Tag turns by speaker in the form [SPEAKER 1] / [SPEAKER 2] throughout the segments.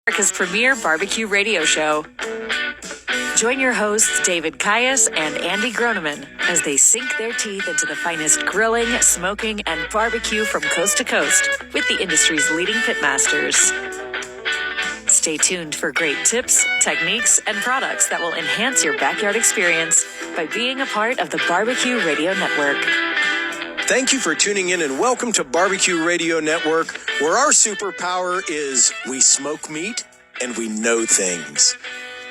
[SPEAKER 1] America's premier barbecue radio show. Join your hosts, David Caius and Andy Groneman, as they sink their teeth into the finest grilling, smoking, and barbecue from coast to coast with the industry's leading pitmasters. Stay tuned for great tips, techniques, and products that will enhance your backyard experience by being a part of the Barbecue Radio Network.
[SPEAKER 2] Thank you for tuning in and welcome to Barbecue Radio Network, where our superpower is we smoke meat and we know things.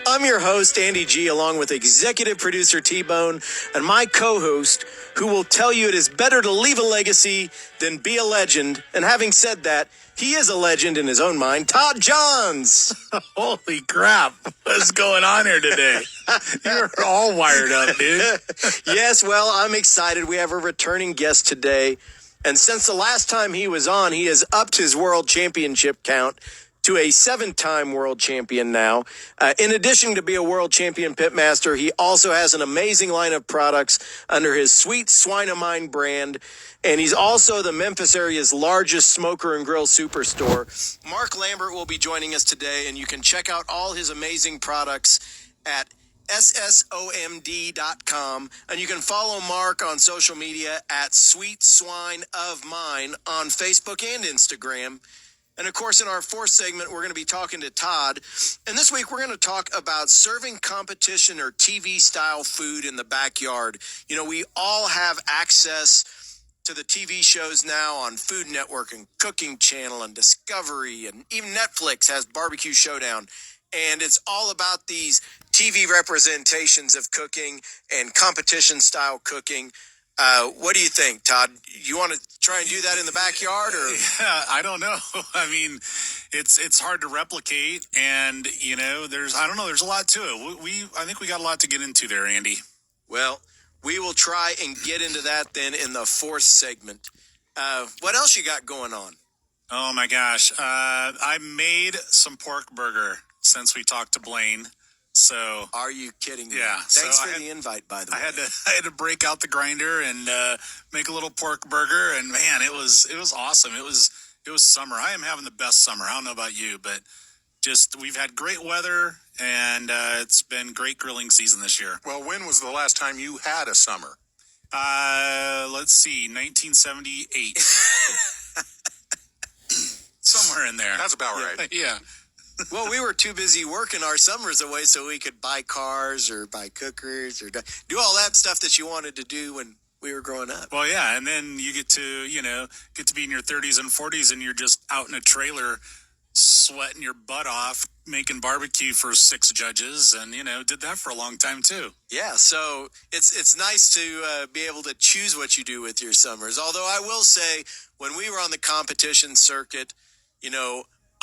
[SPEAKER 2] I'm your host, Andy G., along with executive producer T-Bone and my co-host, who will tell you it is better to leave a legacy than be a legend. And having said that, he is a legend in his own mind, Todd Johns.
[SPEAKER 3] Holy crap. What's going on here today? You're all wired up, dude.
[SPEAKER 2] Yes, well, I'm excited. We have a returning guest today. And since the last time he was on, he has upped his world championship count to a 7-time world champion now. In addition to be a world champion pitmaster, he also has an amazing line of products under his Sweet Swine of Mine brand. And he's also the Memphis area's largest smoker and grill superstore. Mark Lambert will be joining us today, and you can check out all his amazing products at ssomd.com. And you can follow Mark on social media at Sweet Swine of Mine on Facebook and Instagram. And, of course, in our fourth segment, we're going to be talking to Todd. And this week, we're going to talk about serving competition or TV-style food in the backyard. You know, we all have access to the TV shows now on Food Network and Cooking Channel and Discovery, and even Netflix has Barbecue Showdown. And it's all about these TV representations of cooking and competition-style cooking. What do you think, Todd? You want to try and do that in the backyard, or?
[SPEAKER 3] Yeah, I don't know. I mean, it's hard to replicate, and you know, there's a lot to it. I think we got a lot to get into there, Andy.
[SPEAKER 2] Well, we will try and get into that then in the fourth segment. What else you got going on?
[SPEAKER 3] Oh my gosh, I made some pork burger since we talked to Blaine. So
[SPEAKER 2] are you kidding me?
[SPEAKER 3] Yeah.
[SPEAKER 2] Thanks for the invite, by the way.
[SPEAKER 3] I had to break out the grinder and make a little pork burger, and man, it was awesome. It was summer. I am having the best summer. I don't know about you, but just we've had great weather, and it's been great grilling season this year.
[SPEAKER 4] Well, when was the last time you had a summer?
[SPEAKER 3] Let's see, 1978. Somewhere in there.
[SPEAKER 4] That's about right.
[SPEAKER 3] Yeah.
[SPEAKER 2] Well, we were too busy working our summers away so we could buy cars or buy cookers or do all that stuff that you wanted to do when we were growing up.
[SPEAKER 3] Well, yeah, and then you get to be in your 30s and 40s, and you're just out in a trailer sweating your butt off, making barbecue for 6 judges, and, did that for a long time, too.
[SPEAKER 2] Yeah, so it's nice to be able to choose what you do with your summers. Although I will say, when we were on the competition circuit,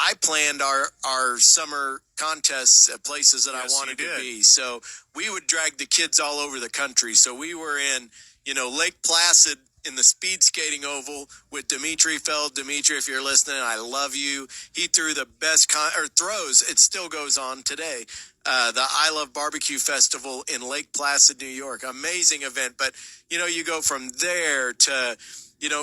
[SPEAKER 2] I planned our summer contests at places that I wanted to be. So we would drag the kids all over the country. So we were in, Lake Placid in the speed skating oval with Dimitri Feld. Dimitri, if you're listening, I love you. He threw the best throws. It still goes on today. The I Love Barbecue Festival in Lake Placid, New York. Amazing event. But, you go from there to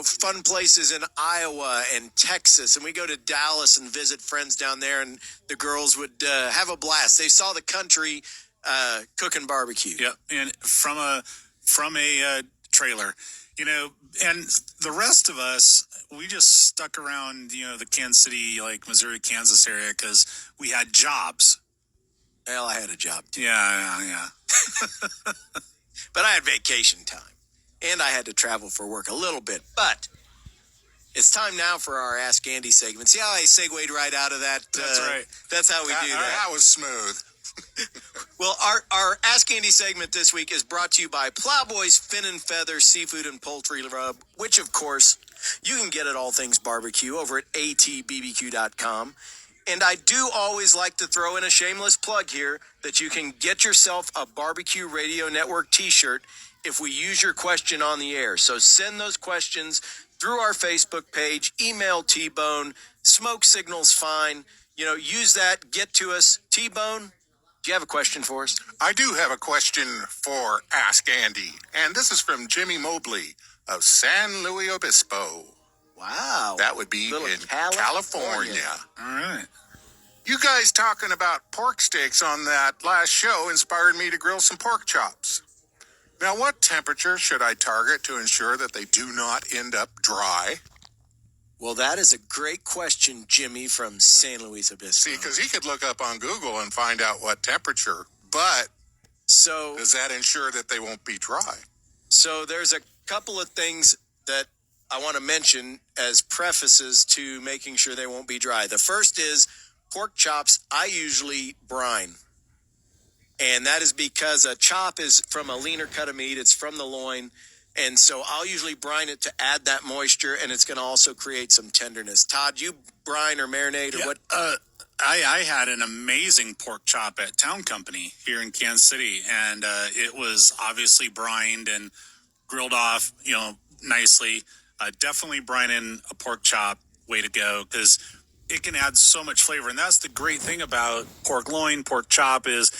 [SPEAKER 2] fun places in Iowa and Texas. And we go to Dallas and visit friends down there, and the girls would have a blast. They saw the country cooking barbecue.
[SPEAKER 3] Yeah, and from a trailer, and the rest of us, we just stuck around, the Kansas City, like Missouri, Kansas area because we had jobs.
[SPEAKER 2] Well, I had a job too.
[SPEAKER 3] Yeah.
[SPEAKER 2] But I had vacation time. And I had to travel for work a little bit. But it's time now for our Ask Andy segment. See how I segued right out of that?
[SPEAKER 3] That's right.
[SPEAKER 2] That's how we do that.
[SPEAKER 4] That was smooth.
[SPEAKER 2] Well, our Ask Andy segment this week is brought to you by Plowboy's Fin and Feather Seafood and Poultry Rub, which, of course, you can get at All Things Barbecue over at atbbq.com. And I do always like to throw in a shameless plug here that you can get yourself a Barbecue Radio Network t-shirt if we use your question on the air. So send those questions through our Facebook page, email T-Bone, smoke signal's fine. Use that, get to us. T-Bone, do you have a question for us?
[SPEAKER 4] I do have a question for Ask Andy. And this is from Jimmy Mobley of San Luis Obispo.
[SPEAKER 2] Wow.
[SPEAKER 4] That would be in California.
[SPEAKER 3] All right.
[SPEAKER 4] You guys talking about pork steaks on that last show inspired me to grill some pork chops. Now, what temperature should I target to ensure that they do not end up dry?
[SPEAKER 2] Well, that is a great question, Jimmy from San Luis Obispo.
[SPEAKER 4] See, because he could look up on Google and find out what temperature, but
[SPEAKER 2] So,
[SPEAKER 4] does that ensure that they won't be dry?
[SPEAKER 2] so there's a couple of things that I want to mention as prefaces to making sure they won't be dry. The first is pork chops, I usually brine. And that is because a chop is from a leaner cut of meat. It's from the loin. And so I'll usually brine it to add that moisture, and it's going to also create some tenderness. Todd, you brine or marinate or what?
[SPEAKER 3] I had an amazing pork chop at Town Company here in Kansas City, and it was obviously brined and grilled off, nicely. Definitely brining a pork chop, way to go, because it can add so much flavor. And that's the great thing about pork loin, pork chop is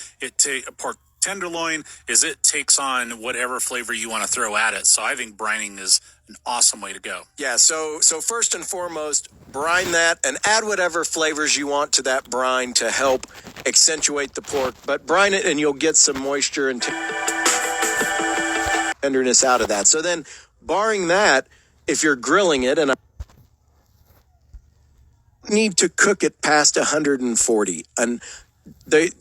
[SPEAKER 3] pork tenderloin is it takes on whatever flavor you want to throw at it. So I think brining is an awesome way to go.
[SPEAKER 2] Yeah, so first and foremost, brine that and add whatever flavors you want to that brine to help accentuate the pork. But brine it and you'll get some moisture and tenderness out of that. So then, barring that, if you're grilling it, and I need to cook it past 140, and the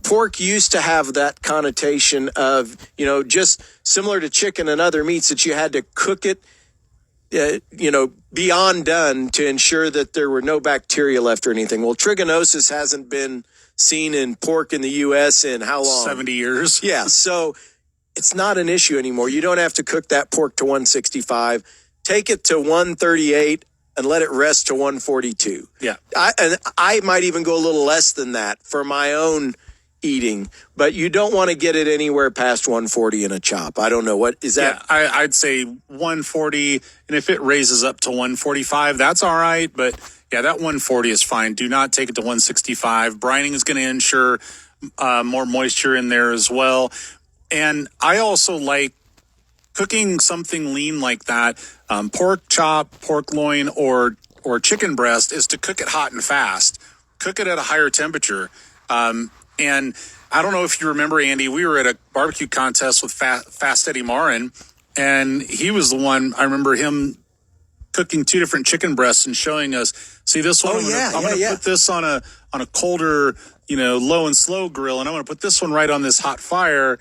[SPEAKER 2] pork used to have that connotation of, just similar to chicken and other meats, that you had to cook it, beyond done to ensure that there were no bacteria left or anything. Well, trichinosis hasn't been seen in pork in the U.S. in how long?
[SPEAKER 3] 70 years.
[SPEAKER 2] Yeah, so it's not an issue anymore. You don't have to cook that pork to 165. Take it to 138 and let it rest to 142.
[SPEAKER 3] Yeah.
[SPEAKER 2] I might even go a little less than that for my own eating, but you don't want to get it anywhere past 140 in a chop. I don't know. What is that?
[SPEAKER 3] Yeah, I'd say 140, and if it raises up to 145, that's all right. But yeah, that 140 is fine. Do not take it to 165. Brining is going to ensure more moisture in there as well. And I also like cooking something lean like that. Pork chop, pork loin, or chicken breast is to cook it hot and fast. Cook it at a higher temperature. And I don't know if you remember, Andy, we were at a barbecue contest with Fast Eddie Marin, and he was the one, I remember him cooking 2 different chicken breasts and showing us, see this one, I'm going to put this on a colder, low and slow grill, and I'm going to put this one right on this hot fire.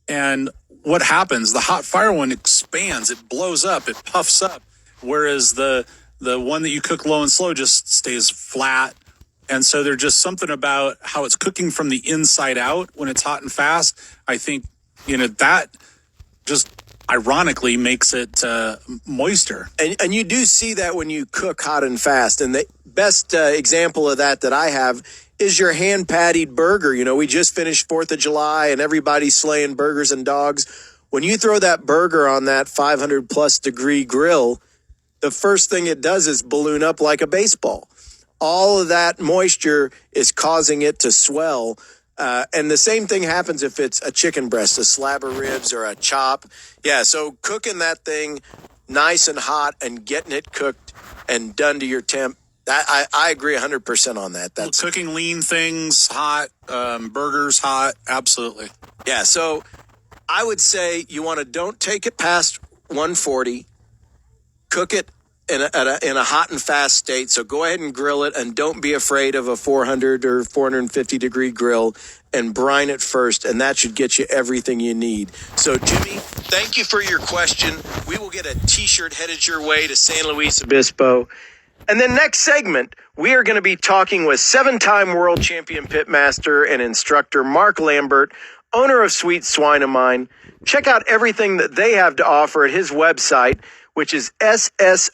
[SPEAKER 3] And what happens? The hot fire one expands, it blows up, it puffs up, whereas the one that you cook low and slow just stays flat. And so there's just something about how it's cooking from the inside out when it's hot and fast. I think, that just ironically makes it moister.
[SPEAKER 2] And you do see that when you cook hot and fast. And the best example of that I have is your hand pattied burger. We just finished 4th of July and everybody's slaying burgers and dogs. When you throw that burger on that 500 plus degree grill, the first thing it does is balloon up like a baseball. All of that moisture is causing it to swell. And the same thing happens if it's a chicken breast, a slab of ribs, or a chop. Yeah, so cooking that thing nice and hot and getting it cooked and done to your temp, I agree 100% on that. That's
[SPEAKER 3] cooking lean things hot, burgers hot, absolutely.
[SPEAKER 2] Yeah, so I would say don't take it past 140. Cook it in a hot and fast state. So go ahead and grill it, and don't be afraid of a 400 or 450 degree grill, and brine it first, and that should get you everything you need. So Jimmy, thank you for your question. We will get a t-shirt headed your way to San Luis Obispo. And then next segment, we are going to be talking with 7-time world champion pitmaster and instructor Mark Lambert, owner of Sweet Swine of Mine. Check out everything that they have to offer at his website, which is ssomd.com.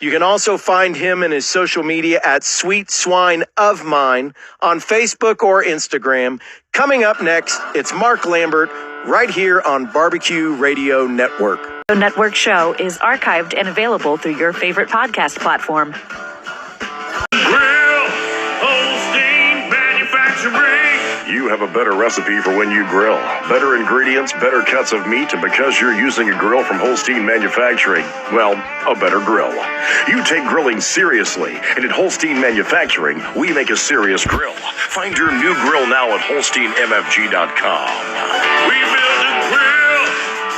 [SPEAKER 2] You can also find him and his social media at Sweet Swine of Mine on Facebook or Instagram. Coming up next, it's Mark Lambert right here on Barbecue Radio Network.
[SPEAKER 1] The Network show is archived and available through your favorite podcast platform.
[SPEAKER 5] Grill, Holstein Manufacturing, you have a better recipe for when you grill. Better ingredients, better cuts of meat, and because you're using a grill from Holstein Manufacturing, well, a better grill. You take grilling seriously, and at Holstein Manufacturing, we make a serious grill. Find your new grill now at HolsteinMFG.com.
[SPEAKER 6] We build a grill,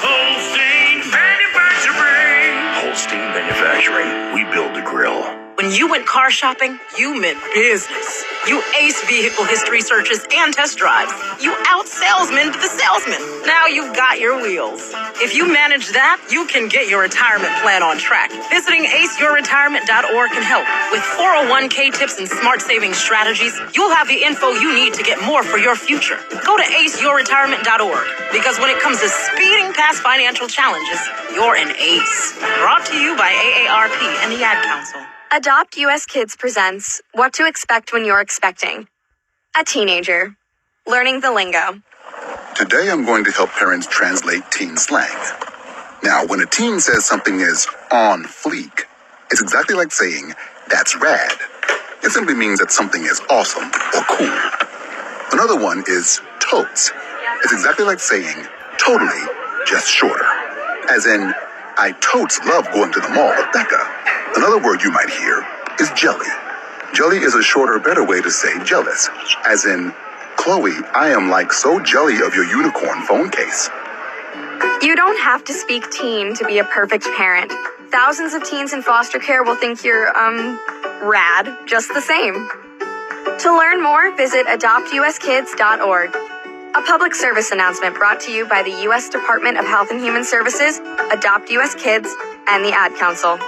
[SPEAKER 6] Holstein Manufacturing.
[SPEAKER 5] Holstein Manufacturing, we build the grill.
[SPEAKER 7] When you went car shopping, you meant business. You aced vehicle history searches and test drives. You out-salesman to the salesman. Now you've got your wheels. If you manage that, you can get your retirement plan on track. Visiting aceyourretirement.org can help. With 401k tips and smart saving strategies, you'll have the info you need to get more for your future. Go to aceyourretirement.org, because when it comes to speeding past financial challenges, you're an ace. Brought to you by AARP and the Ad Council.
[SPEAKER 8] Adopt US Kids presents What to Expect When You're Expecting. A teenager. Learning the lingo.
[SPEAKER 9] Today I'm going to help parents translate teen slang. Now, when a teen says something is on fleek, it's exactly like saying, that's rad. It simply means that something is awesome or cool. Another one is totes. It's exactly like saying, totally, just shorter. As in, I totes love going to the mall with Becca. Another word you might hear is jelly. Jelly is a shorter, better way to say jealous. As in, Chloe, I am like so jelly of your unicorn phone case.
[SPEAKER 8] You don't have to speak teen to be a perfect parent. Thousands of teens in foster care will think you're, rad, just the same. To learn more, visit adoptuskids.org. A public service announcement brought to you by the U.S. Department of Health and Human Services, Adopt U.S. Kids, and the Ad Council.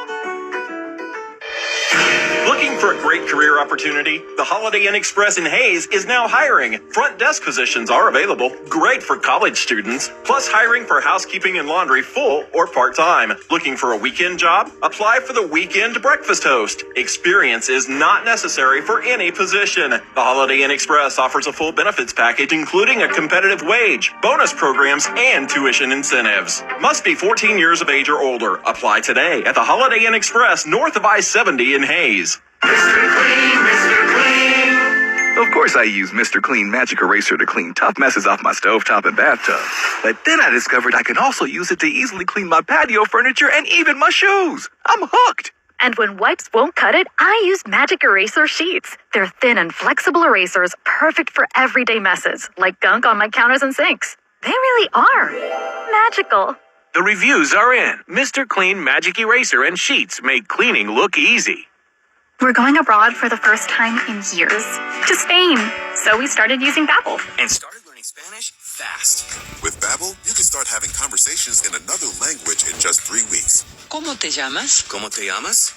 [SPEAKER 10] Looking for a great career opportunity? The Holiday Inn Express in Hayes is now hiring. Front desk positions are available. Great for college students. Plus hiring for housekeeping and laundry full or part-time. Looking for a weekend job? Apply for the weekend breakfast host. Experience is not necessary for any position. The Holiday Inn Express offers a full benefits package including a competitive wage, bonus programs, and tuition incentives. Must be 14 years of age or older. Apply today at the Holiday Inn Express north of I-70 in Hayes.
[SPEAKER 6] Mr. Clean.
[SPEAKER 11] Of course I use Mr. Clean Magic Eraser to clean tough messes off my stovetop and bathtub. But then I discovered I can also use it to easily clean my patio furniture and even my shoes. I'm hooked.
[SPEAKER 12] And when wipes won't cut it, I use Magic Eraser Sheets. They're thin and flexible erasers, perfect for everyday messes, like gunk on my counters and sinks. They really are magical.
[SPEAKER 13] The reviews are in. Mr. Clean Magic Eraser and Sheets make cleaning look easy.
[SPEAKER 12] We're going abroad for the first time in years, to Spain. So we started using Babbel.
[SPEAKER 14] And started learning Spanish fast.
[SPEAKER 15] With Babbel, you can start having conversations in another language in just 3 weeks.
[SPEAKER 14] ¿Cómo te llamas?
[SPEAKER 15] ¿Cómo te llamas?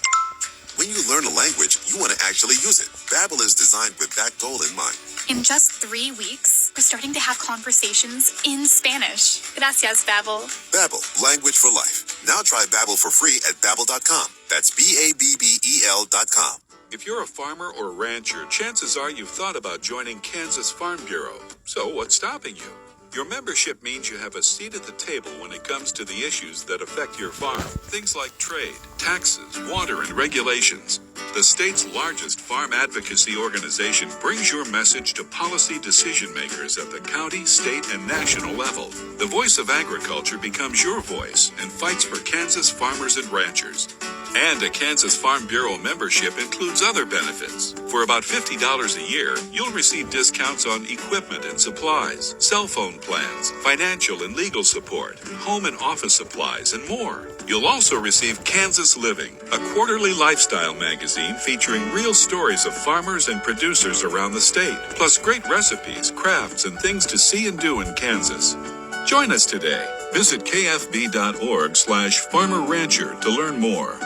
[SPEAKER 15] When you learn a language, you want to actually use it. Babbel is designed with that goal in mind.
[SPEAKER 16] In just 3 weeks, we're starting to have conversations in Spanish. Gracias, Babbel.
[SPEAKER 15] Babbel, language for life. Now try Babbel for free at Babbel.com. That's BABBEL.com.
[SPEAKER 17] If you're a farmer or rancher, chances are you've thought about joining Kansas Farm Bureau. So what's stopping you? Your membership means you have a seat at the table when it comes to the issues that affect your farm. Things like trade, taxes, water, and regulations. The state's largest farm advocacy organization brings your message to policy decision makers at the county, state, and national level. The voice of agriculture becomes your voice and fights for Kansas farmers and ranchers. And a Kansas Farm Bureau membership includes other benefits. For about $50 a year, you'll receive discounts on equipment and supplies, cell phone plans, financial and legal support, home and office supplies, and more. You'll also receive Kansas Living, a quarterly lifestyle magazine featuring real stories of farmers and producers around the state, plus great recipes, crafts, and things to see and do in Kansas. Join us today. Visit kfb.org/farmerrancher to learn more.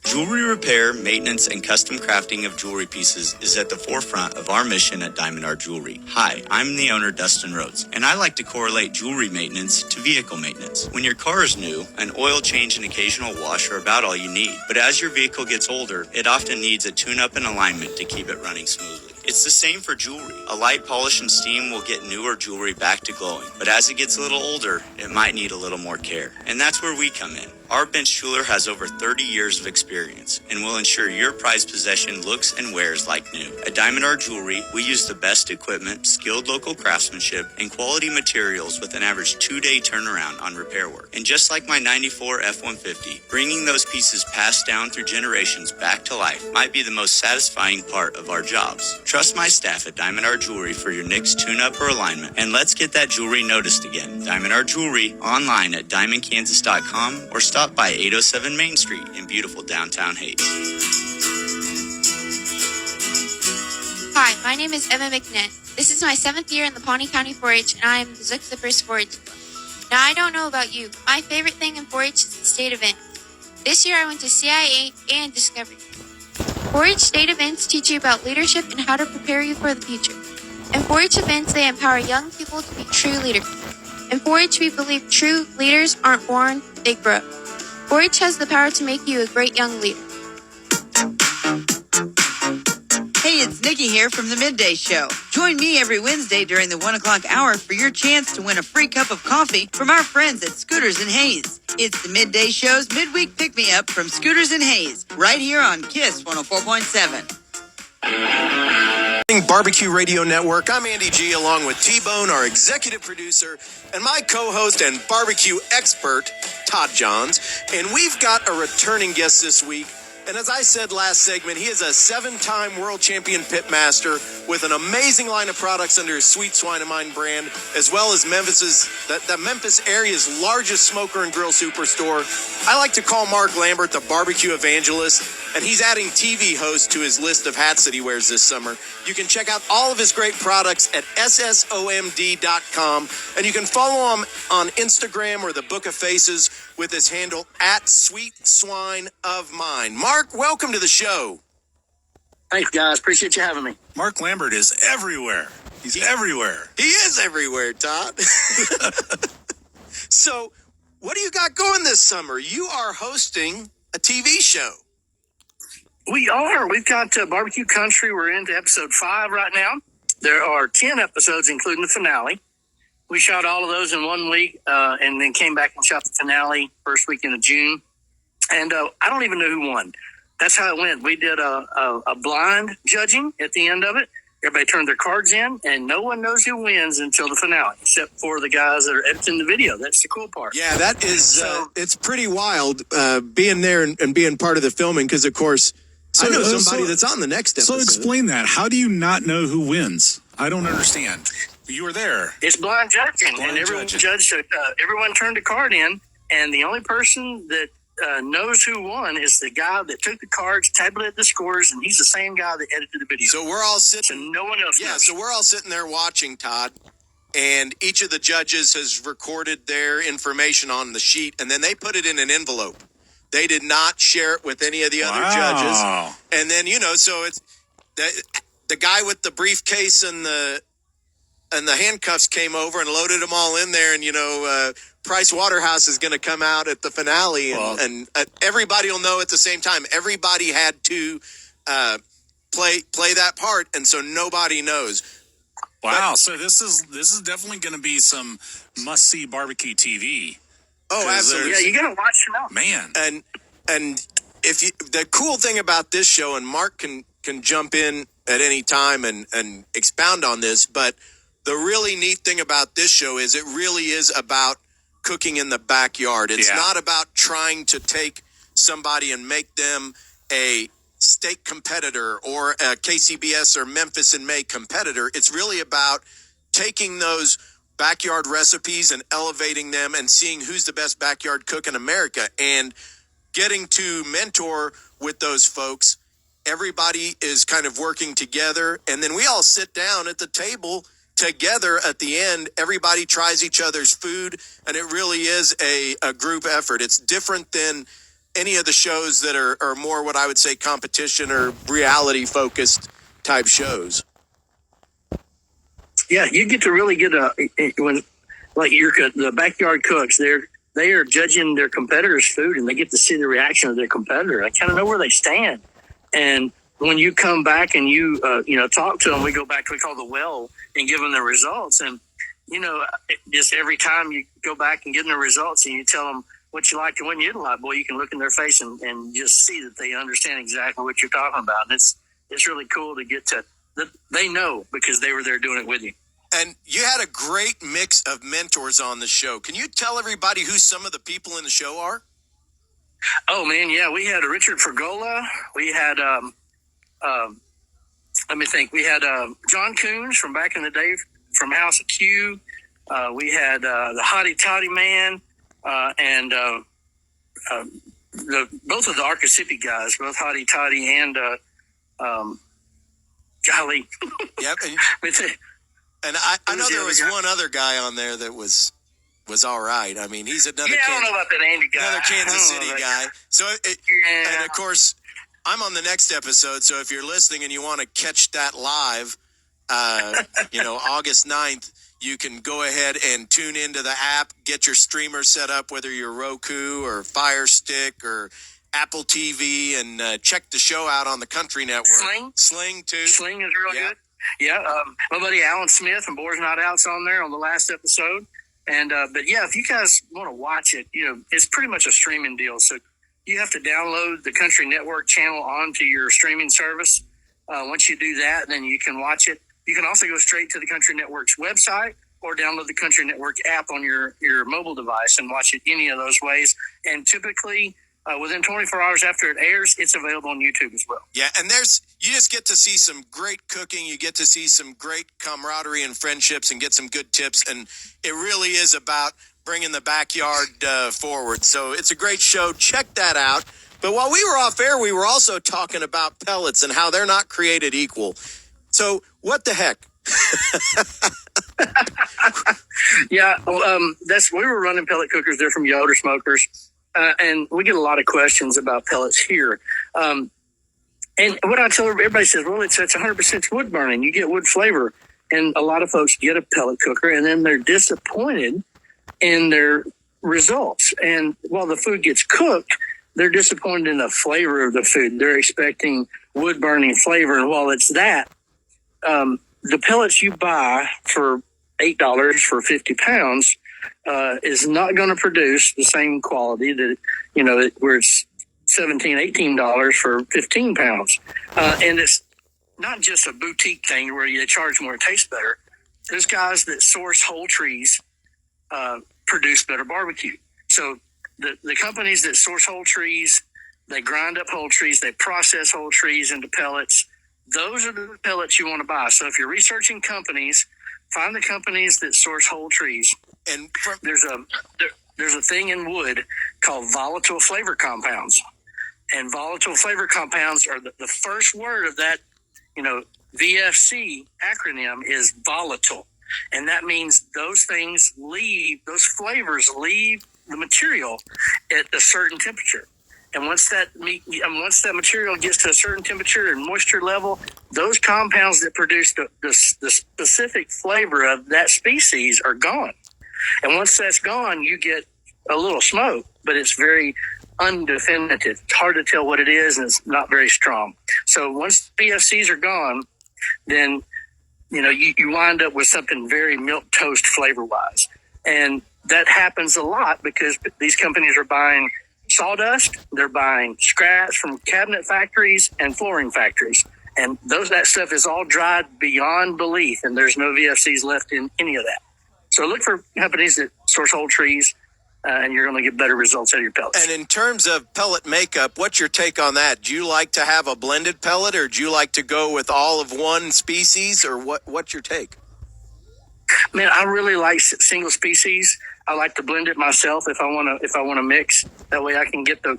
[SPEAKER 18] Jewelry repair, maintenance, and custom crafting of jewelry pieces is at the forefront of our mission at Diamond Art Jewelry. Hi, I'm the owner, Dustin Rhodes, and I like to correlate jewelry maintenance to vehicle maintenance. When your car is new, an oil change and occasional wash are about all you need. But as your vehicle gets older, it often needs a tune-up and alignment to keep it running smoothly. It's the same for jewelry. A light polish and steam will get newer jewelry back to glowing. But as it gets a little older, it might need a little more care. And that's where we come in. Our bench jeweler has over 30 years of experience and will ensure your prized possession looks and wears like new. At Diamond Art Jewelry, we use the best equipment, skilled local craftsmanship, and quality materials with an average 2-day turnaround on repair work. And just like my 94 F-150, bringing those pieces passed down through generations back to life might be the most satisfying part of our jobs. Trust my staff at Diamond Art Jewelry for your next tune-up or alignment, and let's get that jewelry noticed again. Diamond Art Jewelry, online at diamondkansas.com or stop by 807 Main Street in beautiful downtown Hayes.
[SPEAKER 19] Hi, my name is Emma McNett. This is my 7th year in the Pawnee County 4-H, and I am the Zook Zippers 4-H Club. Now, I don't know about you. My favorite thing in 4-H is the state event. This year, I went to CIA and Discovery. 4-H state events teach you about leadership and how to prepare you for the future. In 4-H events, they empower young people to be true leaders. In 4-H, we believe true leaders aren't born, they grow. 4-H has the power to make you a great young leader.
[SPEAKER 20] Hey, it's Nikki here from the Midday Show. Join me every Wednesday during the 1 o'clock hour for your chance to win a free cup of coffee from our friends at Scooters and Hayes. It's the Midday Show's midweek pick-me-up from Scooters and Hayes, right here on KISS 104.7.
[SPEAKER 2] Barbecue Radio Network. I'm Andy G, along with T-Bone, our executive producer, and my co-host and barbecue expert, Todd Johns. And we've got a returning guest this week. And as I said last segment, he is a 7-time world champion pitmaster with an amazing line of products under his Sweet Swine of Mine brand, as well as the Memphis area's largest smoker and grill superstore. I like to call Mark Lambert the barbecue evangelist, and he's adding TV host to his list of hats that he wears this summer. You can check out all of his great products at ssomd.com, and you can follow him on Instagram or the Book of Faces with his handle at Sweet Swine of Mine. Mark, welcome to the show.
[SPEAKER 21] Thanks, guys. Appreciate you having me.
[SPEAKER 3] Mark Lambert is everywhere. He's everywhere.
[SPEAKER 2] He is everywhere, Todd. So, what do you got going this summer? You are hosting a TV show.
[SPEAKER 21] We are. We've got Barbecue Country. We're into episode 5 right now. There are 10 episodes, including the finale. We shot all of those in 1 week and then came back and shot the finale first weekend of June. And I don't even know who won. That's how it went. We did a blind judging at the end of it. Everybody turned their cards in, and no one knows who wins until the finale, except for the guys that are editing the video. That's the cool part.
[SPEAKER 2] Yeah, that is, it's pretty wild being there and being part of the filming because, of course, I know somebody that's on the next episode.
[SPEAKER 3] So explain that. How do you not know who wins? I don't understand. You were there.
[SPEAKER 21] It's blind judging, and everyone judged. Everyone turned a card in, and the only person that knows who won is the guy that took the cards, tabulated the scores, and he's the same guy that edited the video.
[SPEAKER 2] So we're all sitting.
[SPEAKER 21] So no one else knows.
[SPEAKER 2] So we're all sitting there watching, Todd, and each of the judges has recorded their information on the sheet, and then they put it in an envelope. They did not share it with any of the other judges. And then, so it's the guy with the briefcase and the handcuffs came over and loaded them all in there. And, Price Waterhouse is going to come out at the finale and everybody will know at the same time. Everybody had to play that part. And so nobody knows.
[SPEAKER 3] Wow. So this is definitely going to be some must-see barbecue TV.
[SPEAKER 2] Oh, absolutely.
[SPEAKER 21] Yeah, you got to watch it out.
[SPEAKER 3] Man.
[SPEAKER 2] And the cool thing about this show, and Mark can jump in at any time and expound on this, but the really neat thing about this show is it really is about cooking in the backyard. It's not about trying to take somebody and make them a state competitor or a KCBS or Memphis in May competitor. It's really about taking those backyard recipes and elevating them and seeing who's the best backyard cook in America and getting to mentor with those folks. Everybody is kind of working together, and then we all sit down at the table together at the end. Everybody tries each other's food, and it really is a group effort. It's different than any of the shows that are more what I would say competition or reality focused type shows.
[SPEAKER 21] Yeah, you get to really get the backyard cooks. They are judging their competitors' food, and they get to see the reaction of their competitor. I kind of know where they stand. And when you come back and you talk to them, we go back to what we call the well and give them the results. And just every time you go back and give them the results, and you tell them what you liked and what you didn't like, boy, you can look in their face and just see that they understand exactly what you're talking about. And it's really cool to get to that. They know because they were there doing it with you.
[SPEAKER 2] And you had a great mix of mentors on the show. Can you tell everybody who some of the people in the show are?
[SPEAKER 21] Oh man, yeah, we had Richard Fergola. We had let me think. We had John Coons from back in the day from House of Q. We had the Hottie Toddy Man and both of the Arcasipi guys, both Hottie Toddy and golly.
[SPEAKER 2] Yep. And I know there was one other guy on there that was all right. I mean, he's another
[SPEAKER 21] I don't know about that Andy guy.
[SPEAKER 2] Another Kansas City guy. So, and of course, I'm on the next episode. So if you're listening and you want to catch that live, August 9th, you can go ahead and tune into the app, get your streamer set up, whether you're Roku or Fire Stick or Apple TV, and check the show out on the Country Network. Sling too.
[SPEAKER 21] Sling is real good. Yeah. My buddy Alan Smith from Boys Not Out's on there on the last episode. And, but yeah, if you guys want to watch it, it's pretty much a streaming deal. So you have to download the Country Network channel onto your streaming service. Once you do that, then you can watch it. You can also go straight to the Country Network's website or download the Country Network app on your mobile device and watch it any of those ways. And typically, within 24 hours after it airs, it's available on YouTube as well.
[SPEAKER 2] Yeah, and you just get to see some great cooking. You get to see some great camaraderie and friendships and get some good tips. And it really is about bringing the backyard forward. So it's a great show. Check that out. But while we were off air, we were also talking about pellets and how they're not created equal. So what the heck?
[SPEAKER 21] Yeah, we were running pellet cookers. They're from Yoder Smokers. And we get a lot of questions about pellets here. And what I tell everybody says, well, it's 100% wood burning. You get wood flavor. And a lot of folks get a pellet cooker and then they're disappointed in their results. And while the food gets cooked, they're disappointed in the flavor of the food. They're expecting wood burning flavor. And while it's that, the pellets you buy for $8 for 50 pounds is not going to produce the same quality that, where it's $17, $18 for 15 pounds. And it's not just a boutique thing where you charge more, it tastes better. There's guys that source whole trees, produce better barbecue. So the companies that source whole trees, they grind up whole trees, they process whole trees into pellets. Those are the pellets you want to buy. So if you're researching companies, find the companies that source whole trees. And there's a thing in wood called volatile flavor compounds. And volatile flavor compounds are the first word of that, VFC acronym is volatile. And that means those flavors leave the material at a certain temperature. And once that material gets to a certain temperature and moisture level, those compounds that produce the specific flavor of that species are gone. And once that's gone, you get a little smoke, but it's very undefinitive. It's hard to tell what it is, and it's not very strong. So once PFCs are gone, then you wind up with something very milk toast flavor wise, and that happens a lot because these companies are buying sawdust, they're buying scraps from cabinet factories and flooring factories, and that stuff is all dried beyond belief, and there's no VFCs left in any of that. So look for companies that source whole trees, and you're going to get better results out of your pellets.
[SPEAKER 2] And in terms of pellet makeup, what's your take on that? Do you like to have a blended pellet, or do you like to go with all of one species, or what's your take?
[SPEAKER 21] Man, I really like single species. I like to blend it myself if I want to mix. That way I can get the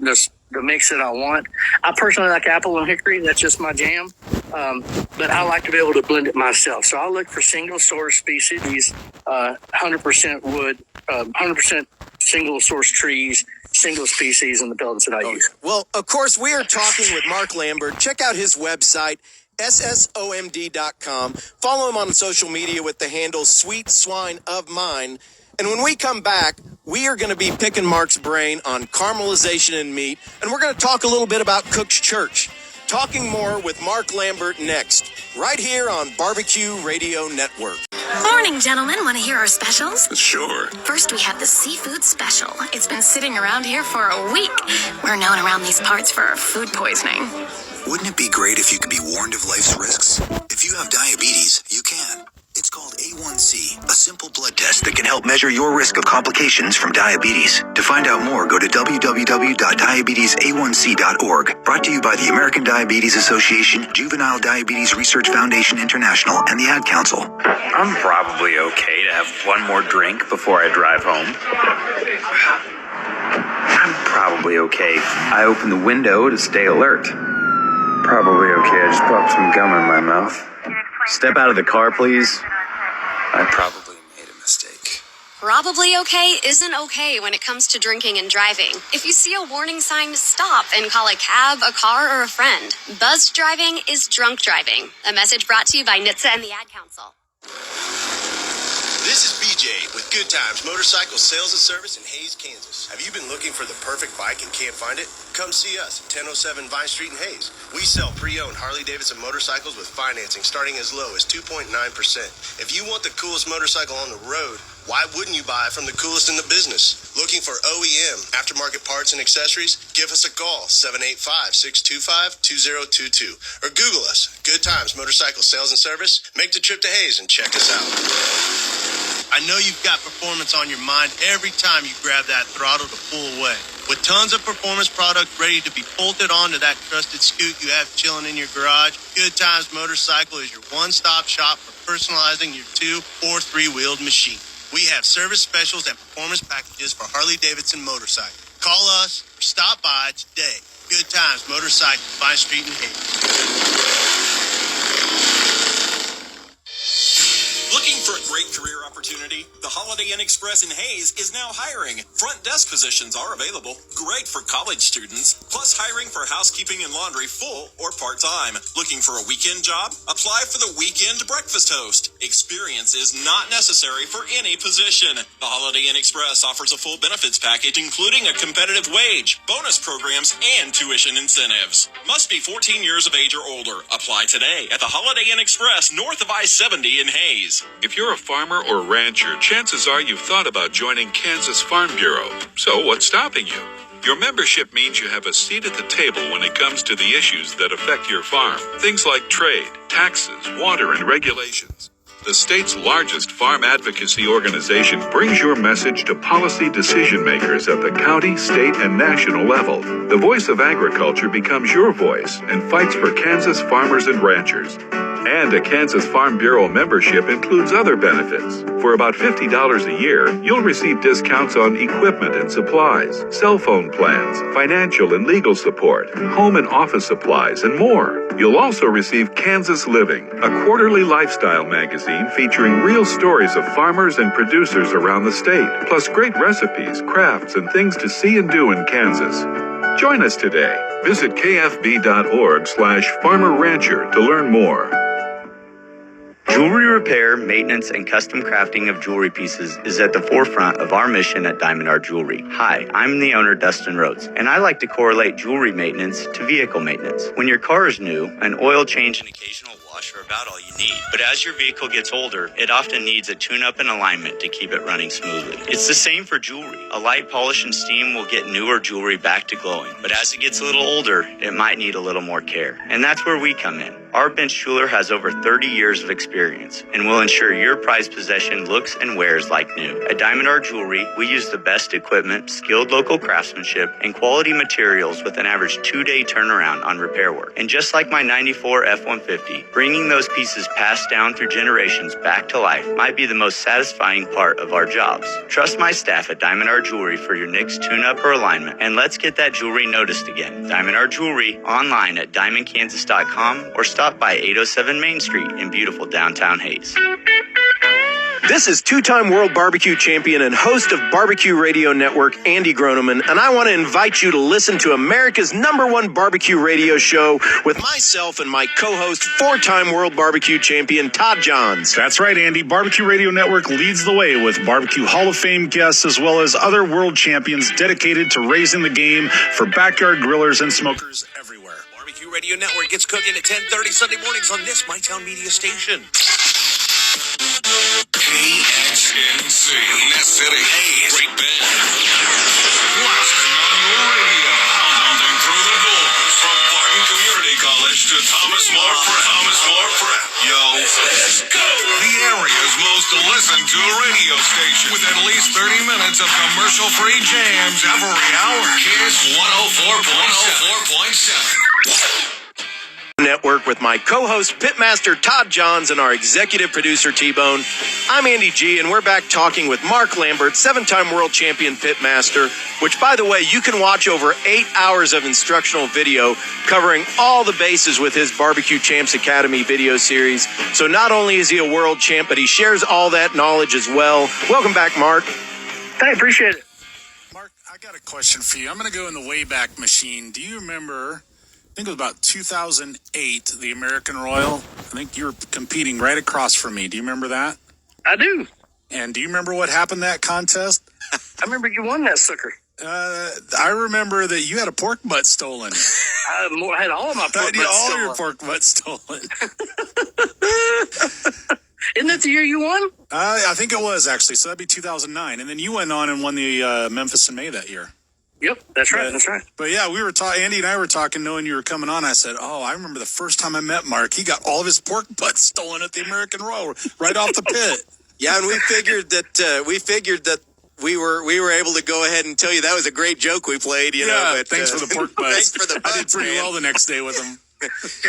[SPEAKER 21] mix that I want. I personally like apple and hickory. That's just my jam. But I like to be able to blend it myself. So I look for single source species, 100% wood, 100% single source trees, single species in the pellets that I use.
[SPEAKER 2] Well, of course, we are talking with Mark Lambert. Check out his website, ssomd.com. Follow him on social media with the handle Sweet Swine of Mine. And when we come back, we are going to be picking Mark's brain on caramelization in meat, and we're going to talk a little bit about Cook's Church. Talking more with Mark Lambert next, right here on Barbecue Radio Network.
[SPEAKER 4] Morning, gentlemen. Want to hear our specials?
[SPEAKER 17] Sure.
[SPEAKER 4] First, we have the seafood special. It's been sitting around here for a week. We're known around these parts for food poisoning.
[SPEAKER 22] Wouldn't it be great if you could be warned of life's risks? If you have diabetes, you can. It's called A1C, a simple blood test that can help measure your risk of complications from diabetes. To find out more, go to www.diabetesaonc.org. Brought to you by the American Diabetes Association, Juvenile Diabetes Research Foundation International, and the Ad Council.
[SPEAKER 23] I'm probably okay to have one more drink before I drive home. I'm probably okay. I open the window to stay alert. Probably okay. I just popped some gum in my mouth. Step out of the car, please. I probably made a mistake.
[SPEAKER 24] Probably okay isn't okay when it comes to drinking and driving. If you see a warning sign, stop and call a cab, a car, or a friend. Buzzed driving is drunk driving. A message brought to you by NHTSA and the Ad Council.
[SPEAKER 2] This is BJ with Good Times Motorcycle Sales and Service in Hayes, Kansas. Have you been looking for the perfect bike and can't find it? Come see us at 1007 Vine Street in Hayes. We sell pre-owned Harley-Davidson motorcycles with financing starting as low as 2.9%. If you want the coolest motorcycle on the road, why wouldn't you buy from the coolest in the business? Looking for OEM, aftermarket parts and accessories? Give us a call, 785-625-2022. Or Google us, Good Times Motorcycle Sales and Service. Make the trip to Hayes and check us out. I know you've got performance on your mind every time you grab that throttle to pull away. With tons of performance product ready to be bolted onto that trusted scoot you have chilling in your garage, Good Times Motorcycle is your one-stop shop for personalizing your 2- or 3-wheeled machine. We have service specials and performance packages for Harley-Davidson motorcycles. Call us or stop by today. Good Times Motorcycle, Vine Street in Hayes.
[SPEAKER 10] Looking for a great career opportunity? The Holiday Inn Express in Hayes is now hiring. Front desk positions are available. Great for college students. Plus hiring for housekeeping and laundry full or part-time. Looking for a weekend job? Apply for the weekend breakfast host. Experience is not necessary for any position. The Holiday Inn Express offers a full benefits package including a competitive wage, bonus programs, and tuition incentives. Must be 14 years of age or older. Apply today at the Holiday Inn Express north of I-70 in Hayes.
[SPEAKER 17] If you're a farmer or rancher, chances are you've thought about joining Kansas Farm Bureau. So what's stopping you? Your membership means you have a seat at the table when it comes to the issues that affect your farm. Things like trade, taxes, water, and regulations. The state's largest farm advocacy organization brings your message to policy decision makers at the county, state, and national level. The voice of agriculture becomes your voice and fights for Kansas farmers and ranchers. And a Kansas Farm Bureau membership includes other benefits. For about $50 a year, you'll receive discounts on equipment and supplies, cell phone plans, financial and legal support, home and office supplies, and more. You'll also receive Kansas Living, a quarterly lifestyle magazine featuring real stories of farmers and producers around the state, plus great recipes, crafts, and things to see and do in Kansas. Join us today. Visit kfb.org/farmer-rancher to learn more.
[SPEAKER 18] Jewelry repair, maintenance, and custom crafting of jewelry pieces is at the forefront of our mission at Diamond Art Jewelry. Hi, I'm the owner, Dustin Rhodes, and I like to correlate jewelry maintenance to vehicle maintenance. When your car is new, an oil change and occasional wash are about all you need. But as your vehicle gets older, it often needs a tune-up and alignment to keep it running smoothly. It's the same for jewelry. A light polish and steam will get newer jewelry back to glowing. But as it gets a little older, it might need a little more care. And that's where we come in. Our bench jeweler has over 30 years of experience and will ensure your prized possession looks and wears like new. At Diamond Art Jewelry, we use the best equipment, skilled local craftsmanship, and quality materials with an average 2-day turnaround on repair work. And just like my 94 F-150, bringing those pieces passed down through generations back to life might be the most satisfying part of our jobs. Trust my staff at Diamond Art Jewelry for your next tune-up or alignment, and let's get that jewelry noticed again. Diamond Art Jewelry, online at diamondkansas.com or stop by 807 Main Street in beautiful downtown Hayes.
[SPEAKER 10] This is two-time World Barbecue Champion and host of Barbecue Radio Network, Andy Groneman, and I want to invite you to listen to America's #1 barbecue radio show with myself and my co-host, 4-time World Barbecue Champion, Todd Johns.
[SPEAKER 3] That's right, Andy. Barbecue Radio Network leads the way with Barbecue Hall of Fame guests as well as other world champions dedicated to raising the game for backyard grillers and smokers everywhere.
[SPEAKER 13] Barbecue Radio Network gets cooking at 10:30 Sunday mornings on this MyTown Media station.
[SPEAKER 6] KHNC. Nest City. Hayes. Great band. Blasting on the radio. Pounding through the doors. From Barton Community College to Thomas More Prep. Yo. Let's go. The area's most listened to radio station. With at least 30 minutes of commercial-free jams every hour. Kiss 104.7.
[SPEAKER 2] Network with my co-host Pitmaster Todd Johns and our executive producer T-Bone. I'm Andy G, and we're back talking with Mark Lambert, 7-time world champion Pitmaster, which, by the way, you can watch over 8 hours of instructional video covering all the bases with his Barbecue Champs Academy video series. So not only is he a world champ, but he shares all that knowledge as well. Welcome back, Mark.
[SPEAKER 21] I appreciate it.
[SPEAKER 3] Mark, I got a question for you. I'm going to go in the Wayback Machine. Do you remember, I think it was about 2008, the American Royal? I think you were competing right across from me. Do you remember that?
[SPEAKER 21] I do.
[SPEAKER 3] And do you remember what happened that contest?
[SPEAKER 21] I remember you won that sucker.
[SPEAKER 3] I remember that you had a pork butt stolen.
[SPEAKER 21] I had all of my pork butts
[SPEAKER 3] all
[SPEAKER 21] stolen.
[SPEAKER 3] your pork butts stolen.
[SPEAKER 21] Isn't that the year you won?
[SPEAKER 3] I think it was, actually. So that'd be 2009. And then you went on and won the Memphis in May that year.
[SPEAKER 21] Yep, that's right. That's right.
[SPEAKER 3] But yeah, we were Andy and I were talking, knowing you were coming on. I said, "Oh, I remember the first time I met Mark. He got all of his pork butts stolen at the American Royal right off the pit."
[SPEAKER 2] Yeah, and we figured that we were able to go ahead and tell you that was a great joke we played. You know, but,
[SPEAKER 3] thanks for the pork butts.
[SPEAKER 2] Thanks for the butts,
[SPEAKER 3] I did pretty well the next day with them.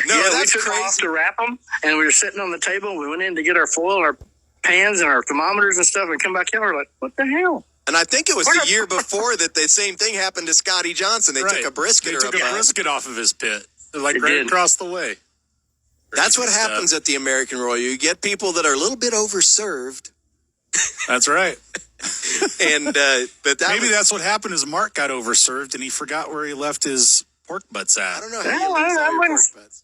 [SPEAKER 2] No,
[SPEAKER 21] yeah,
[SPEAKER 2] that's
[SPEAKER 21] we took
[SPEAKER 2] crazy.
[SPEAKER 21] off to wrap them, and we were sitting on the table. We went in to get our foil, our pans, and our thermometers and stuff, and come back out. We're like, "What the hell?"
[SPEAKER 2] And I think it was the year before that the same thing happened to Scotty Johnson. They took a brisket.
[SPEAKER 3] They took a brisket off of his pit, like right across the way.
[SPEAKER 2] That's what happens at the American Royal. You get people that are a little bit overserved.
[SPEAKER 3] That's right.
[SPEAKER 2] And but
[SPEAKER 3] maybe that's what happened is Mark got overserved and he forgot where he left his pork butts at.
[SPEAKER 2] I don't know how you lose all your pork butts.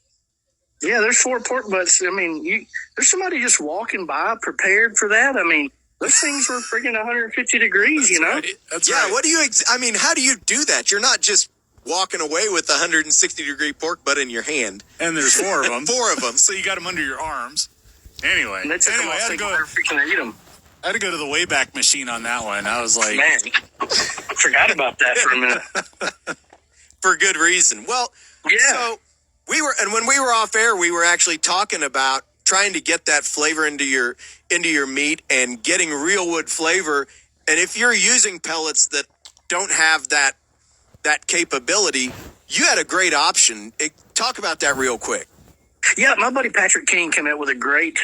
[SPEAKER 21] Yeah, there's 4 pork butts. I mean, there's somebody just walking by prepared for that. I mean, those things were freaking 150 degrees, you know?
[SPEAKER 3] Right. That's
[SPEAKER 2] yeah,
[SPEAKER 3] right.
[SPEAKER 2] what do you, I mean, how do you do that? You're not just walking away with a 160-degree pork butt in your hand.
[SPEAKER 3] And there's 4 of them.
[SPEAKER 2] 4 of them.
[SPEAKER 3] So you got them under your arms. Anyway,
[SPEAKER 21] And they took them off, they were freaking eat them.
[SPEAKER 3] I had to go to the Wayback Machine on that one. I was like,
[SPEAKER 21] man, I forgot about that for a minute.
[SPEAKER 2] For good reason. Well,
[SPEAKER 21] yeah.
[SPEAKER 2] So when we were off air, we were actually talking about trying to get that flavor into your meat and getting real wood flavor. And if you're using pellets that don't have that capability, you had a great option. Talk about that real quick.
[SPEAKER 21] Yeah, my buddy Patrick King came out with a great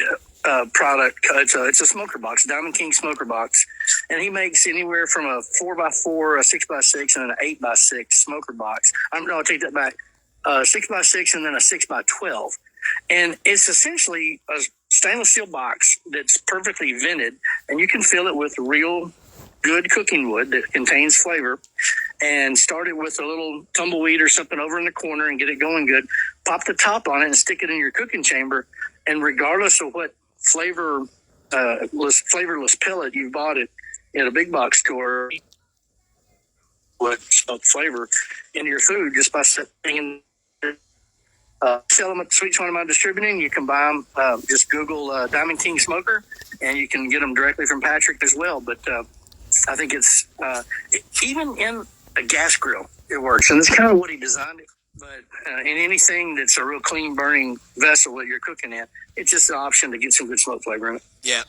[SPEAKER 21] product. It's a smoker box, Diamond King smoker box, and he makes anywhere from a 4x4, a 6x6, and an 8x6 smoker box. I'll take that back. 6x6 and then a 6x12, and it's essentially a stainless steel box that's perfectly vented, and you can fill it with real good cooking wood that contains flavor, and start it with a little tumbleweed or something over in the corner and get it going good. Pop the top on it and stick it in your cooking chamber, and regardless of what flavorless pellet you bought it in a big box store, what flavor into your food just by setting in. Sell them at Sweet 20 Mile Distributing. You can buy them. Just Google Diamond King Smoker, and you can get them directly from Patrick as well. But I think it's even in a gas grill, it works, and that's kind of what he designed it. But in anything that's a real clean burning vessel that you're cooking in, it's just an option to get some good smoke flavor in it.
[SPEAKER 2] Yeah,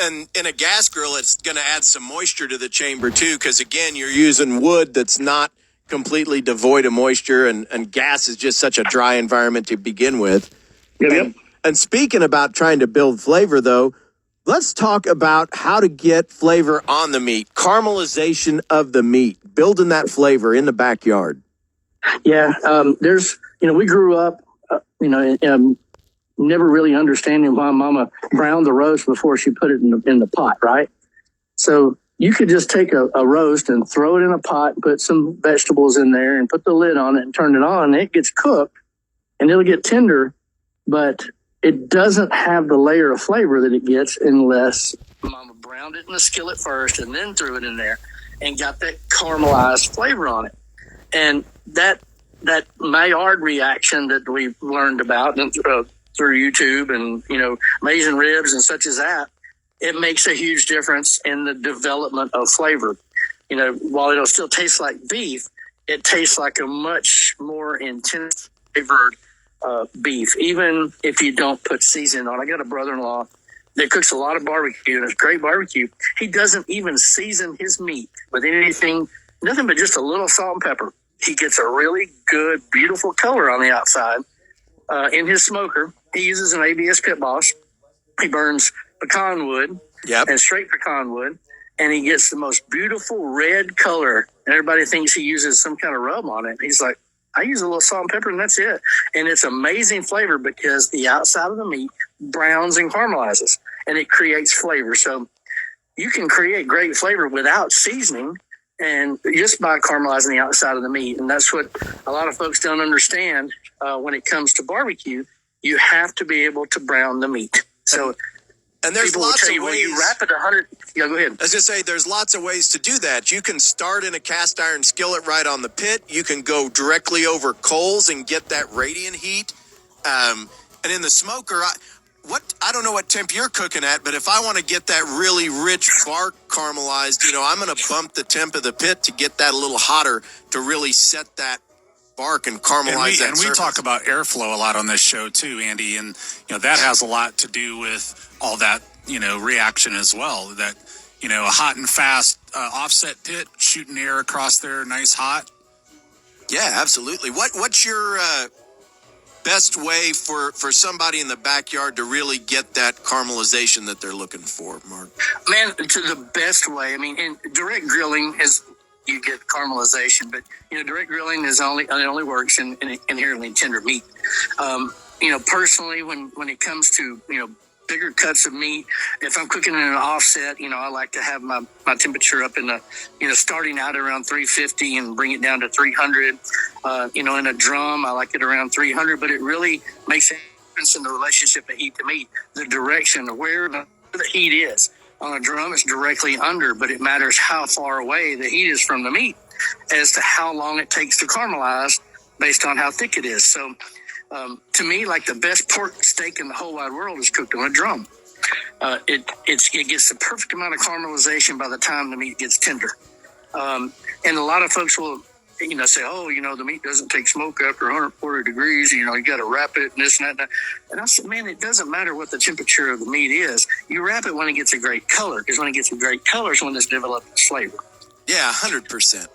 [SPEAKER 2] and in a gas grill, it's going to add some moisture to the chamber too, because again, you're using wood that's not completely devoid of moisture, and gas is just such a dry environment to begin with.
[SPEAKER 21] Yep.
[SPEAKER 2] And speaking about trying to build flavor, though, let's talk about how to get flavor on the meat. Caramelization of the meat, building that flavor in the backyard.
[SPEAKER 21] Yeah, we grew up, never really understanding why Mama browned the roast before she put it in the pot, right? So you could just take a roast and throw it in a pot, put some vegetables in there, and put the lid on it and turn it on. And it gets cooked, and it'll get tender, but it doesn't have the layer of flavor that it gets unless Mama browned it in the skillet first and then threw it in there and got that caramelized flavor on it. And that Maillard reaction that we've learned about through YouTube and, Amazing Ribs and such as that, it makes a huge difference in the development of flavor. You know, while it'll still taste like beef, it tastes like a much more intense flavored beef, even if you don't put seasoning on. I got a brother-in-law that cooks a lot of barbecue, and it's great barbecue. He doesn't even season his meat with anything, nothing but just a little salt and pepper. He gets a really good, beautiful color on the outside. In his smoker, he uses an ABS Pit Boss. He burns pecan wood and straight pecan wood, and he gets the most beautiful red color. And everybody thinks he uses some kind of rub on it. He's like, I use a little salt and pepper, and that's it. And it's amazing flavor because the outside of the meat browns and caramelizes, and it creates flavor. So you can create great flavor without seasoning and just by caramelizing the outside of the meat. And that's what a lot of folks don't understand when it comes to barbecue. You have to be able to brown the meat. So,
[SPEAKER 2] and there's lots of ways.
[SPEAKER 21] Well, you wrap it 100. Yeah, go ahead.
[SPEAKER 2] I was going to say, there's lots of ways to do that. You can start in a cast iron skillet right on the pit. You can go directly over coals and get that radiant heat. And in the smoker, I don't know what temp you're cooking at, but if I want to get that really rich bark caramelized, you know, I'm going to bump the temp of the pit to get that a little hotter to really set that bark and caramelize that.
[SPEAKER 3] And we talk about airflow a lot on this show too, Andy, and you know that has a lot to do with all that, you know, reaction as well. That, you know, a hot and fast offset pit shooting air across there, nice hot.
[SPEAKER 2] Yeah, absolutely. What's your best way for somebody in the backyard to really get that caramelization that they're looking for, Mark?
[SPEAKER 21] Man, to the best way. I mean, in direct grilling is you get caramelization, but you know, direct grilling is only works in inherently tender meat. You know, personally, when it comes to, you know, bigger cuts of meat, if I'm cooking in an offset, you know, I like to have my temperature up in the, you know, starting out around 350 and bring it down to 300. You know, in a drum, I like it around 300, but it really makes a difference in the relationship of heat to meat, the direction of where the heat is. On a drum, it's directly under, but it matters how far away the heat is from the meat as to how long it takes to caramelize based on how thick it is. So, to me, like the best pork steak in the whole wide world is cooked on a drum. It gets the perfect amount of caramelization by the time the meat gets tender. And a lot of folks will, you know, say, oh, you know, the meat doesn't take smoke after 140 degrees. You know, you got to wrap it and this and that. And I said, man, it doesn't matter what the temperature of the meat is. You wrap it when it gets a great color, because when it gets a great color is when it's developed its flavor.
[SPEAKER 2] Yeah, 100%.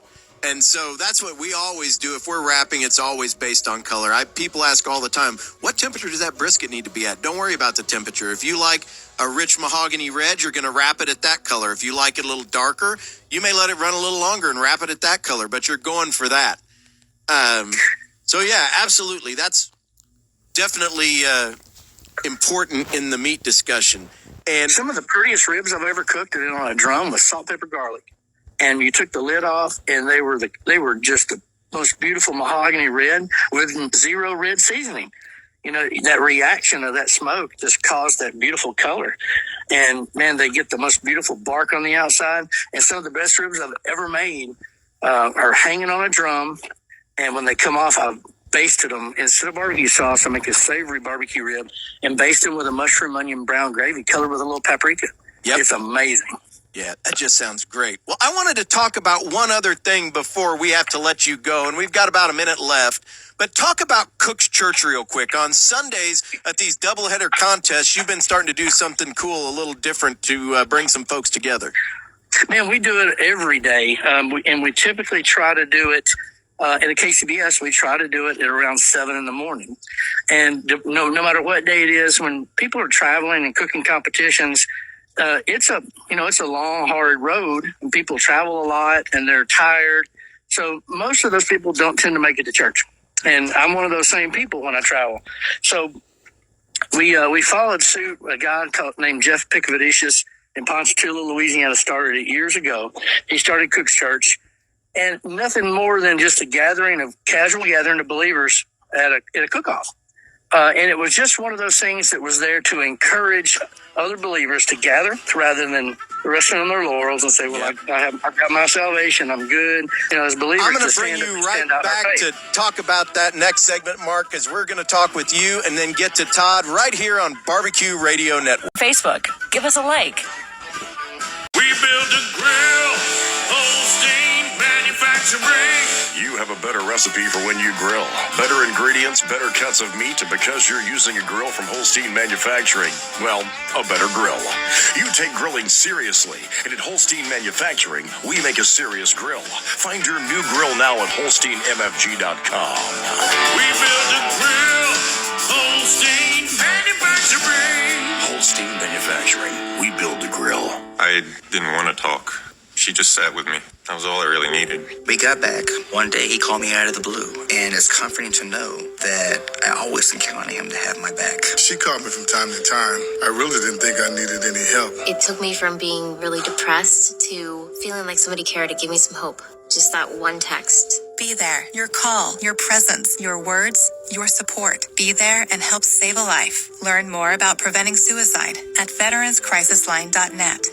[SPEAKER 2] And so that's what we always do. If we're wrapping, it's always based on color. People ask all the time, what temperature does that brisket need to be at? Don't worry about the temperature. If you like a rich mahogany red, you're going to wrap it at that color. If you like it a little darker, you may let it run a little longer and wrap it at that color, but you're going for that. So yeah, absolutely. That's definitely important in the meat discussion. And
[SPEAKER 21] some of the prettiest ribs I've ever cooked it on a drum with salt, pepper, garlic. And you took the lid off, and they were just the most beautiful mahogany red with zero red seasoning. You know, that reaction of that smoke just caused that beautiful color. And man, they get the most beautiful bark on the outside. And some of the best ribs I've ever made are hanging on a drum. And when they come off, I've basted them. Instead of barbecue sauce, I make a savory barbecue rib and baste them with a mushroom, onion, brown gravy colored with a little paprika. Yep. It's amazing.
[SPEAKER 2] Yeah, that just sounds great. Well, I wanted to talk about one other thing before we have to let you go, and we've got about a minute left. But talk about Cook's Church real quick. On Sundays at these doubleheader contests, you've been starting to do something cool, a little different to bring some folks together.
[SPEAKER 21] Man, we do it every day, and we typically try to do it in the KCBS. We try to do it at around 7 in the morning. And no matter what day it is, when people are traveling and cooking competitions, it's a long, hard road, and people travel a lot and they're tired. So most of those people don't tend to make it to church. And I'm one of those same people when I travel. So we followed suit. A guy named Jeff Picavicius in Ponchatoula, Louisiana, started it years ago. He started Cook's Church, and nothing more than just a casual gathering of believers at a cook-off. And it was just one of those things that was there to encourage other believers to gather rather than resting on their laurels and say, well, I've got my salvation, I'm good. You know, as believers,
[SPEAKER 2] I'm going to bring you right back to talk about that next segment, Mark, because we're going to talk with you and then get to Todd right here on Barbecue Radio Network.
[SPEAKER 1] Facebook, give us a like.
[SPEAKER 6] We build a grill, Holstein Manufacturing. You have a better recipe for when you grill. Better ingredients, better cuts of meat, and because you're using a grill from Holstein Manufacturing, well, a better grill. You take grilling seriously, and at Holstein Manufacturing, we make a serious grill. Find your new grill now at HolsteinMFG.com. We build a grill, Holstein Manufacturing. Holstein Manufacturing, we build a grill.
[SPEAKER 5] I didn't want to talk. She just sat with me. That was all I really needed.
[SPEAKER 22] We got back. One day he called me out of the blue, and it's comforting to know that I always can count on him to have my back.
[SPEAKER 7] She called me from time to time. I really didn't think I needed any help.
[SPEAKER 24] It took me from being really depressed to feeling like somebody cared to give me some hope. Just that one text.
[SPEAKER 9] Be there. Your call, your presence, your words, your support. Be there and help save a life. Learn more about preventing suicide at veteranscrisisline.net.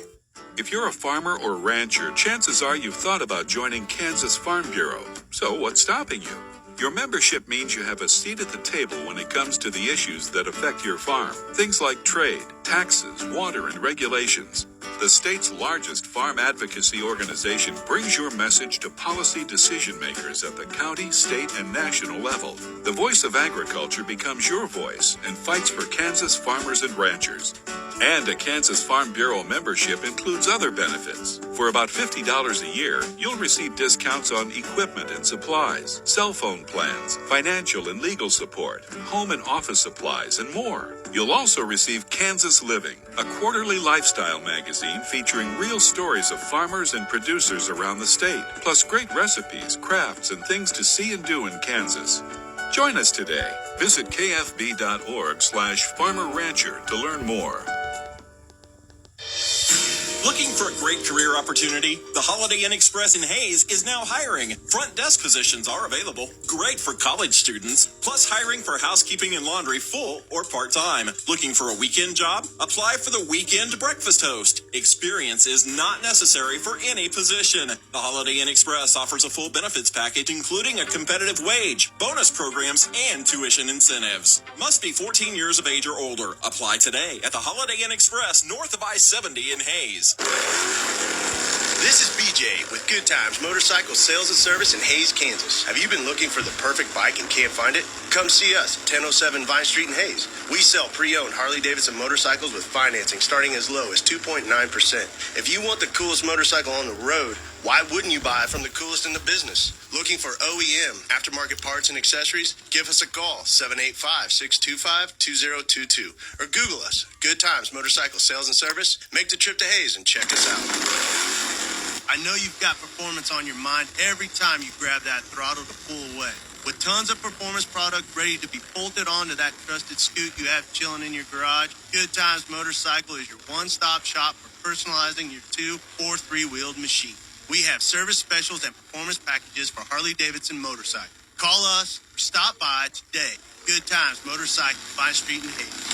[SPEAKER 17] If you're a farmer or rancher, chances are you've thought about joining Kansas Farm Bureau. So what's stopping you? Your membership means you have a seat at the table when it comes to the issues that affect your farm. Things like trade, taxes, water, and regulations. The state's largest farm advocacy organization brings your message to policy decision makers at the county, state, and national level. The voice of agriculture becomes your voice and fights for Kansas farmers and ranchers. And a Kansas Farm Bureau membership includes other benefits. For about $50 a year, you'll receive discounts on equipment and supplies, cell phone plans, financial and legal support, home and office supplies, and more. You'll also receive Kansas Living, a quarterly lifestyle magazine featuring real stories of farmers and producers around the state, plus great recipes, crafts, and things to see and do in Kansas. Join us today. Visit kfb.org/farmer-rancher to learn more.
[SPEAKER 10] Looking for a great career opportunity? The Holiday Inn Express in Hayes is now hiring. Front desk positions are available. Great for college students. Plus hiring for housekeeping and laundry full or part-time. Looking for a weekend job? Apply for the weekend breakfast host. Experience is not necessary for any position. The Holiday Inn Express offers a full benefits package including a competitive wage, bonus programs, and tuition incentives. Must be 14 years of age or older. Apply today at the Holiday Inn Express north of I-70 in Hayes.
[SPEAKER 2] This is BJ with Good Times Motorcycle Sales and Service in Hayes, Kansas. Have you been looking for the perfect bike and can't find it? Come see us at 1007 Vine Street in Hayes. We sell pre-owned Harley-Davidson motorcycles with financing starting as low as 2.9%. If you want the coolest motorcycle on the road, why wouldn't you buy it from the coolest in the business? Looking for OEM, aftermarket parts and accessories? Give us a call, 785-625-2022. Or Google us, Good Times Motorcycle Sales and Service. Make the trip to Hayes and check us out. I know you've got performance on your mind every time you grab that throttle to pull away. With tons of performance product ready to be bolted onto that trusted scoot you have chilling in your garage, Good Times Motorcycle is your one-stop shop for personalizing your 2- or 3-wheeled machine. We have service specials and performance packages for Harley-Davidson motorcycle. Call us or stop by today. Good Times Motorcycle, Vine Street in Hayes.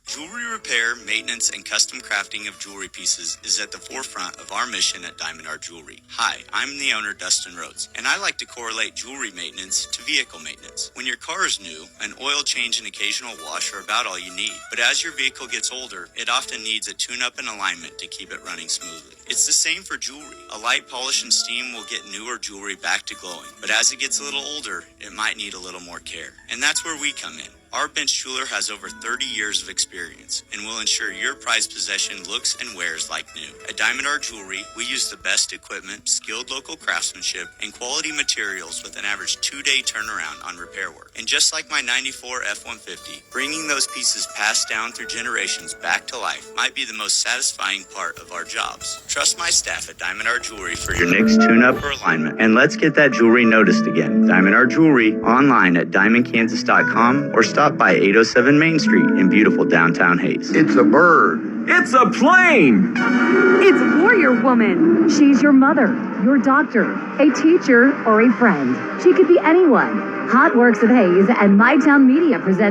[SPEAKER 18] Jewelry repair, maintenance, and custom crafting of jewelry pieces is at the forefront of our mission at Diamond Art Jewelry. Hi, I'm the owner, Dustin Rhodes, and I like to correlate jewelry maintenance to vehicle maintenance. When your car is new, an oil change and occasional wash are about all you need. But as your vehicle gets older, it often needs a tune-up and alignment to keep it running smoothly. It's the same for jewelry. A light polish and steam will get newer jewelry back to glowing. But as it gets a little older, it might need a little more care. And that's where we come in. Our bench jeweler has over 30 years of experience and will ensure your prized possession looks and wears like new. At Diamond Art Jewelry, we use the best equipment, skilled local craftsmanship, and quality materials with an average 2-day turnaround on repair work. And just like my 94 F-150, bringing those pieces passed down through generations back to life might be the most satisfying part of our jobs. Trust my staff at Diamond Art Jewelry for your next tune-up or alignment. And let's get that jewelry noticed again. Diamond Art Jewelry, online at diamondkansas.com or stop by 807 Main Street in beautiful downtown Hayes.
[SPEAKER 11] It's a bird. It's a plane.
[SPEAKER 12] It's Warrior Woman. She's your mother, your doctor, a teacher, or a friend. She could be anyone.
[SPEAKER 8] Hot Works of Hayes and My Town Media present